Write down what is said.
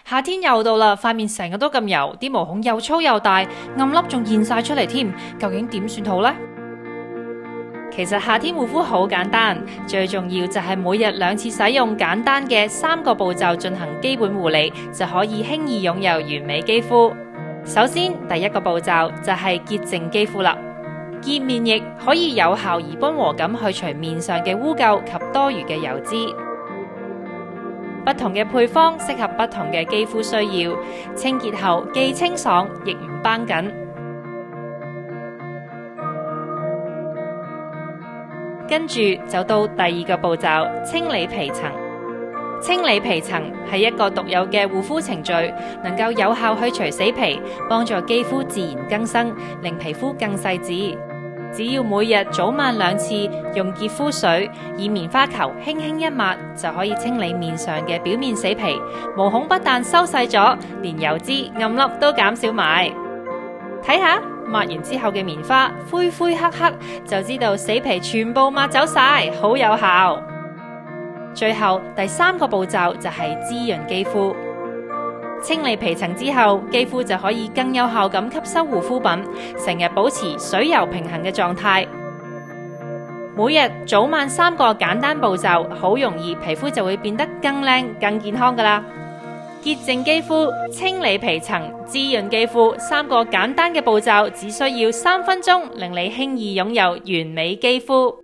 夏天又到啦，塊面成日都咁油，啲毛孔又粗又大，暗粒仲現晒出嚟添，究竟點算好呢？其實夏天護膚好簡單，最重要就係每日2次使用簡單嘅3個步驟進行基本護理，就可以輕易擁有完美肌膚。首先，第1個步驟就係潔淨肌膚啦。潔面液可以有效而溫和咁去除面上嘅污垢及多餘嘅油脂。不同嘅配方適合不同嘅肌膚需要，清潔後既清爽亦唔繃緊。跟住就到第2個步驟，清理皮層。清理皮層係一個獨有嘅護膚程序，能夠有效去除死皮，幫助肌膚自然更生，令皮膚更細緻。只要每日早晚2次，用潔膚水以棉花球輕輕一抹，就可以清理面上嘅表面死皮，毛孔不但收細咗，連油脂暗粒都減少埋。睇下抹完之後嘅棉花灰灰黑黑，就知道死皮全部抹走晒，好有效。最後第3個步驟就係滋潤肌膚。清理皮層之後，肌膚就可以更有效咁吸收護膚品，成日保持水油平衡嘅狀態。每日早晚3個簡單步驟，好容易皮膚就會變得更靚、更健康噶啦。潔淨肌膚、清理皮層、滋潤肌膚，3個簡單嘅步驟，只需要3分鐘，令你輕易擁有完美肌膚。